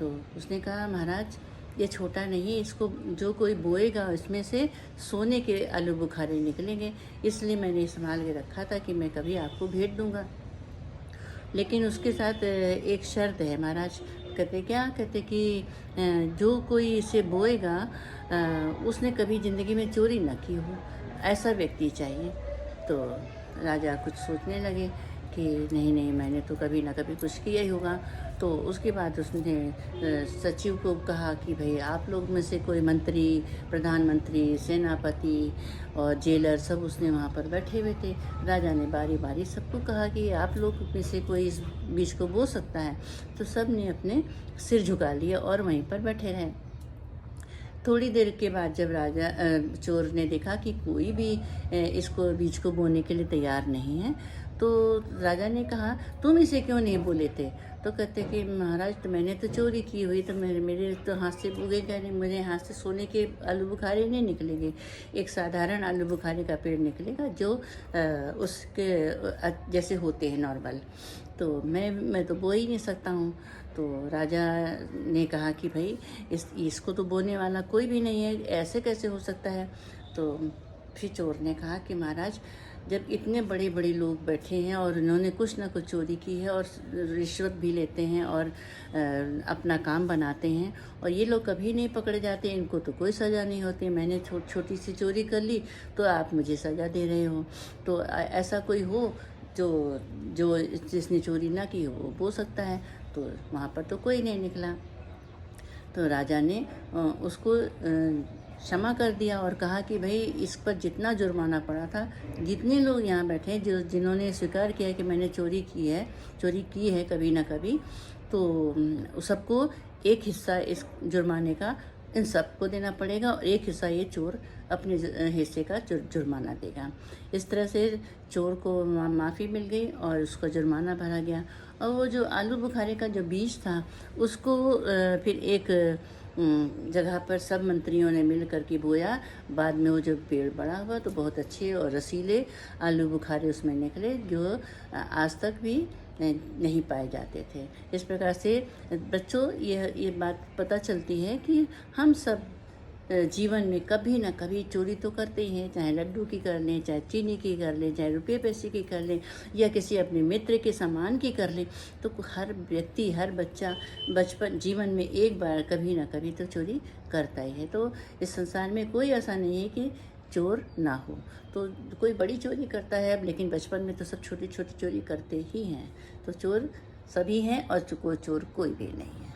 तो उसने कहा महाराज ये छोटा नहीं है, इसको जो कोई बोएगा इसमें से सोने के आलू बुखारे निकलेंगे, इसलिए मैंने संभाल के रखा था कि मैं कभी आपको भेंट दूंगा। लेकिन उसके साथ एक शर्त है महाराज। कहते क्या? कहते कि जो कोई इसे बोएगा उसने कभी ज़िंदगी में चोरी ना की हो, ऐसा व्यक्ति चाहिए। तो राजा कुछ सोचने लगे कि नहीं नहीं, मैंने तो कभी ना कभी कुछ किया ही होगा। तो उसके बाद उसने सचिव को कहा कि भाई आप लोग में से कोई मंत्री, प्रधानमंत्री, सेनापति और जेलर सब उसने वहाँ पर बैठे हुए थे। राजा ने बारी बारी सबको कहा कि आप लोग में से कोई इस बीज को बो सकता है। तो सब ने अपने सिर झुका लिया और वहीं पर बैठे रहे। थोड़ी देर के बाद जब राजा चोर ने देखा कि कोई भी इसको बीज को बोने के लिए तैयार नहीं है, तो राजा ने कहा तुम इसे क्यों नहीं बोले थे? तो कहते कि महाराज तो मैंने तो चोरी की हुई, तो मेरे तो हाथ से उगेगा नहीं, मेरे हाथ से सोने के आलू बुखारे नहीं निकलेंगे। एक साधारण आलू बुखारे का पेड़ निकलेगा जो उसके जैसे होते हैं नॉर्मल, तो मैं तो बो ही नहीं सकता हूँ। तो राजा ने कहा कि भाई इसको तो बोने वाला कोई भी नहीं है, ऐसे कैसे हो सकता है? तो फिर चोर ने कहा कि महाराज जब इतने बड़े बड़े लोग बैठे हैं और इन्होंने कुछ ना कुछ चोरी की है और रिश्वत भी लेते हैं और अपना काम बनाते हैं, और ये लोग कभी नहीं पकड़े जाते, इनको तो कोई सज़ा नहीं होती, मैंने छोटी सी चोरी कर ली तो आप मुझे सज़ा दे रहे हो। तो ऐसा कोई हो जो जो जिसने चोरी ना की हो वो सकता है। तो वहाँ पर तो कोई नहीं निकला। तो राजा ने उसको क्षमा कर दिया और कहा कि भाई इस पर जितना जुर्माना पड़ा था, जितने लोग यहाँ बैठे हैं जिन्होंने स्वीकार किया कि मैंने चोरी की है कभी ना कभी, तो सबको एक हिस्सा इस जुर्माने का इन सबको देना पड़ेगा और एक हिस्सा ये चोर अपने हिस्से का जुर्माना देगा। इस तरह से चोर को माफ़ी मिल गई और उसका जुर्माना भरा गया। और वो जो आलू बुखारे का जो बीज था उसको फिर एक जगह पर सब मंत्रियों ने मिल कर के बोया। बाद में वो जो पेड़ बड़ा हुआ तो बहुत अच्छे और रसीले आलू बुखारे उसमें निकले जो आज तक भी नहीं पाए जाते थे। इस प्रकार से बच्चों ये बात पता चलती है कि हम सब जीवन में कभी ना कभी चोरी तो करते ही हैं, चाहे लड्डू की कर लें, चाहे चीनी की कर लें, चाहे रुपये पैसे की कर लें, या किसी अपने मित्र के सामान की कर लें। तो हर व्यक्ति, हर बच्चा बचपन जीवन में एक बार कभी ना कभी तो चोरी करता ही है। तो इस संसार में कोई ऐसा नहीं है कि चोर ना हो। तो कोई बड़ी चोरी करता है अब, लेकिन बचपन में तो सब छोटी छोटी चोरी करते ही हैं। तो चोर सभी हैं और चोर कोई भी नहीं है।